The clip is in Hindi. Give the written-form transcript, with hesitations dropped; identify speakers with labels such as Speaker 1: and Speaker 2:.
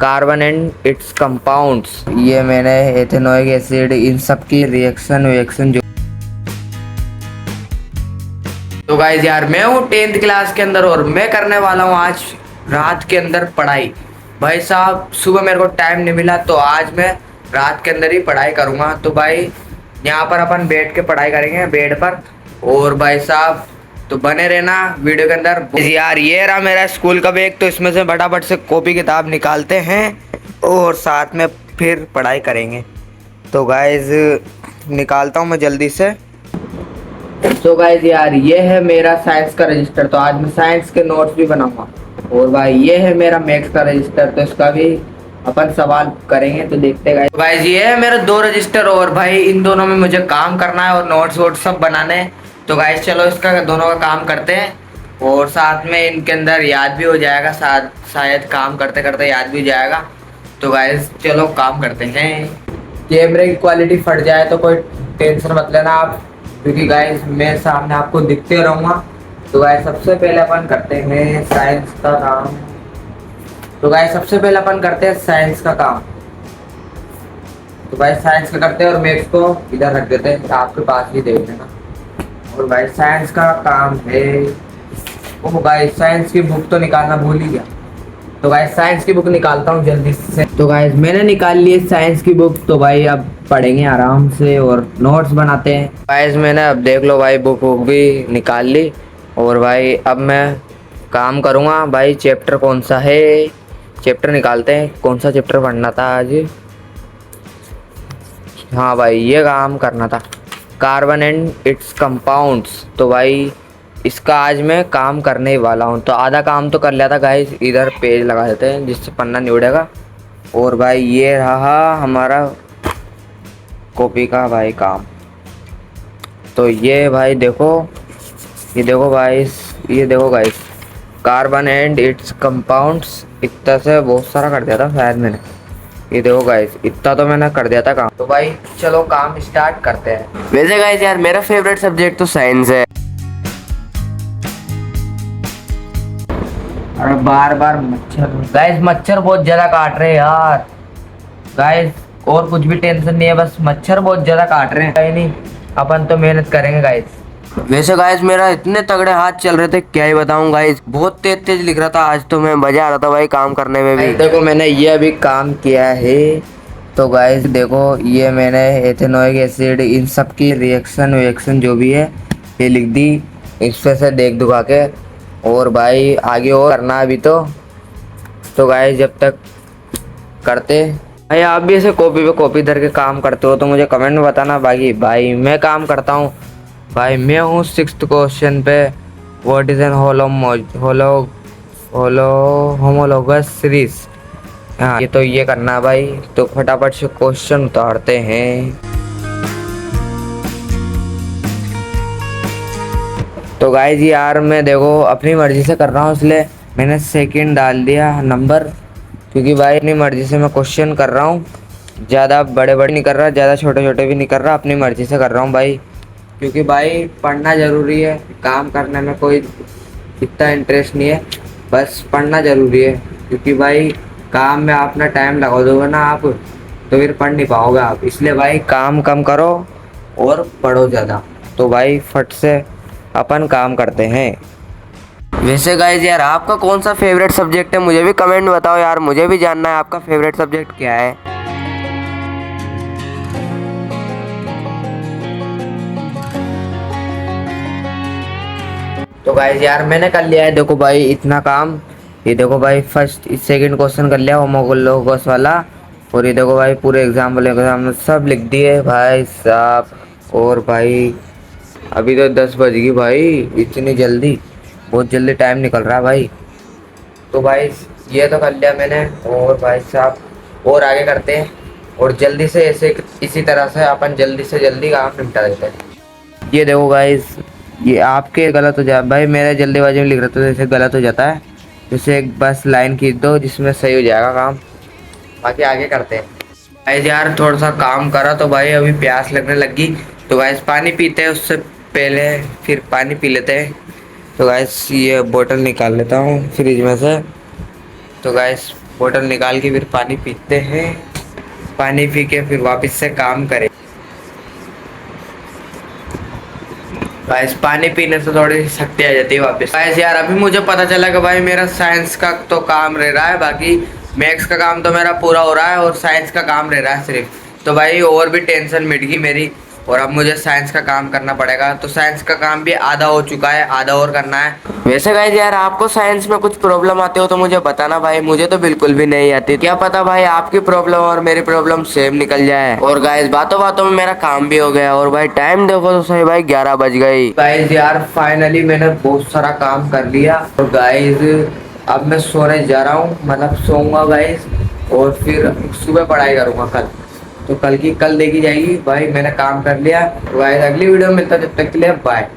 Speaker 1: Carbon and it's compounds. ये मैंने एथेनोइक एसिड इन सब की रिएक्शन जो। तो गाइस यार मैं हूँ 10th क्लास के अंदर और मैं करने वाला हूँ आज रात के अंदर पढ़ाई। भाई साहब सुबह मेरे को टाइम नहीं मिला तो आज मैं रात के अंदर ही पढ़ाई करूँगा। तो भाई यहाँ पर अपन बैठ के पढ़ाई करेंगे बेड पर। और भाई साहब तो बने रहना वीडियो के अंदर। यार ये रहा मेरा स्कूल का बैग, तो इसमें से फटाफट से कॉपी किताब निकालते हैं और साथ में फिर पढ़ाई करेंगे। तो गाइज निकालता हूँ मैं जल्दी से। तो गाइज यार ये है मेरा साइंस का रजिस्टर, तो आज मैं साइंस के नोट्स भी बनाऊंगा। और भाई ये है मेरा मैथ्स का रजिस्टर, तो इसका भी अपन सवाल करेंगे। तो देखते हैं गाइज ये है मेरा 2 रजिस्टर और भाई इन दोनों में मुझे काम करना है और नोट्स वोट्स सब बनाने हैं। तो गाइज चलो इसका दोनों का काम करते हैं और साथ में इनके अंदर याद भी हो जाएगा, शायद काम करते करते याद भी हो जाएगा। तो गाइज चलो काम करते हैं। कैमरे की क्वालिटी फट जाए तो कोई टेंशन मत लेना आप, क्योंकि गाइस मैं सामने आपको दिखते रहूँगा। तो गाइस सबसे पहले अपन करते हैं साइंस का काम। तो गाइस सबसे पहले अपन करते हैं साइंस का काम। तो गाइस साइंस का करते हैं और मैथ्स को इधर रख देते हैं, आपके पास ही देख लेना। और भाई साइंस का काम है, ओ गाइस साइंस की बुक तो निकालना भूल ही गया। तो गाइस साइंस की बुक निकालता हूँ जल्दी से। तो गाइस मैंने निकाल ली साइंस की बुक। तो भाई अब पढ़ेंगे आराम से और नोट्स बनाते हैं। गाइस मैंने अब देख लो भाई बुक भी निकाल ली और भाई अब मैं काम करूँगा। भाई चैप्टर कौन सा है, चैप्टर निकालते हैं। कौन सा चैप्टर पढ़ना था आज? हाँ भाई ये काम करना था, कार्बन एंड इट्स कंपाउंड्स। तो भाई इसका आज मैं काम करने ही वाला हूँ। तो आधा काम तो कर लिया था गाइस, इधर पेज लगा देते हैं जिससे पन्ना नहीं उड़ेगा। और भाई ये रहा हमारा कॉपी का भाई काम। तो ये भाई देखो, ये देखो भाई, ये देखो guys carbon and it's compounds. इतना से बहुत सारा कर दिया था शायद मैंने। ये देखो गाइस इतना तो मैंने कर दिया था काम। तो भाई चलो काम स्टार्ट करते हैं। वैसे गाइस यार मेरा फेवरेट सब्जेक्ट तो साइंस है। अरे बार बार मच्छर गाइस, मच्छर बहुत ज्यादा काट रहे हैं यार गाइस। और कुछ भी टेंशन नहीं है, बस मच्छर बहुत ज्यादा काट रहे हैं। कहीं नहीं, अपन तो मेहनत करेंगे गाइस। वैसे गाइस मेरा इतने तगड़े हाथ चल रहे थे क्या ही बताऊं गाइस, बहुत तेज तेज लिख रहा था आज तो मैं, मजा आ रहा था भाई काम करने में भी। देखो मैंने ये अभी काम किया है। तो गाइस देखो ये मैंने एथेनोइक एसिड इन सब की रिएक्शन जो भी है ये लिख दी इसमें से देख दुखा के। और भाई आगे और करना अभी तो गाइस जब तक करते भाई आप भी ऐसे कॉपी पे कॉपी धर के काम करते हो तो मुझे कमेंट में बताना। बाकी भाई मैं काम करता हूँ। भाई मैं हूँ 6th क्वेश्चन पे, what is an homologous series. हाँ ये तो ये करना है भाई। तो फटाफट से क्वेश्चन उतारते हैं। तो गाइज यार मैं देखो अपनी मर्जी से कर रहा हूँ, इसलिए मैंने सेकंड डाल दिया नंबर, क्योंकि भाई अपनी मर्जी से मैं क्वेश्चन कर रहा हूँ। ज़्यादा बड़े बड़े नहीं कर रहा, ज़्यादा छोटे छोटे भी नहीं कर रहा, अपनी मर्जी से कर रहा हूँ भाई। क्योंकि भाई पढ़ना ज़रूरी है, काम करने में कोई इतना इंटरेस्ट नहीं है, बस पढ़ना ज़रूरी है। क्योंकि भाई काम में अपना टाइम लगा दोगे ना आप तो फिर पढ़ नहीं पाओगे आप, इसलिए भाई काम कम करो और पढ़ो ज़्यादा। तो भाई फट से अपन काम करते हैं। वैसे गाइज यार आपका कौन सा फेवरेट सब्जेक्ट है मुझे भी कमेंट में बताओ यार, मुझे भी जानना है आपका फेवरेट सब्जेक्ट क्या है। तो गाइज यार मैंने कर लिया है, देखो भाई इतना काम। ये देखो भाई फर्स्ट सेकंड क्वेश्चन कर लिया होमोलोगस वाला। और ये देखो भाई पूरे एग्जाम सब लिख दिए भाई साहब। और भाई अभी तो 10 बज गई भाई, इतनी जल्दी, बहुत जल्दी टाइम निकल रहा है भाई। तो भाई ये तो कर लिया मैंने। और भाई साहब और आगे करते हैं और जल्दी से ऐसे इसी तरह से अपन जल्दी से जल्दी काम निपटा देते हैं। ये देखो गाइस ये आपके गलत हो जाए भाई, मेरे जल्दीबाजी में लिख रहा था जैसे गलत हो जाता है, जैसे एक बस लाइन खींच दो जिसमें सही हो जाएगा काम। बाकी आगे करते हैं। भाई यार थोड़ा सा काम करा तो भाई अभी प्यास लगने लगी। तो गाइस पानी पीते हैं, उससे पहले फिर पानी पी लेते हैं। तो गाइस ये बोतल निकाल लेता हूँ फ्रिज में से। तो गाइस बोतल निकाल के फिर पानी पीते हैं। पानी पी के फिर वापस से काम करें। गाइस पानी पीने से थोड़ी सी शक्ति आ जाती है वापस। गाइस यार अभी मुझे पता चला कि भाई मेरा साइंस का तो काम रह रहा है, बाकी मैथ्स का काम तो मेरा पूरा हो रहा है और साइंस का काम रह रहा है सिर्फ। तो भाई और भी टेंशन मिट गई मेरी, और अब मुझे साइंस का काम करना पड़ेगा। तो साइंस का काम भी आधा हो चुका है, आधा और करना है। वैसे गाइस यार आपको साइंस में कुछ प्रॉब्लम आती हो तो मुझे बताना भाई, मुझे तो बिल्कुल भी नहीं आती। क्या पता भाई आपकी प्रॉब्लम और मेरी प्रॉब्लम सेम निकल जाए। और गाइस बातों बातों में मेरा काम भी हो गया, और भाई टाइम देखो तो सही भाई 11 बज गई। गाइस यार फाइनली मैंने बहुत सारा काम कर लिया, और गाइस अब मैं सोने जा रहा हूँ, मतलब सोऊंगा गाइस, और फिर सुबह पढ़ाई करूंगा कल। तो कल देखी जाएगी भाई, मैंने काम कर लिया। गाइस अगली वीडियो में मिलता, जब तक के लिए बाय।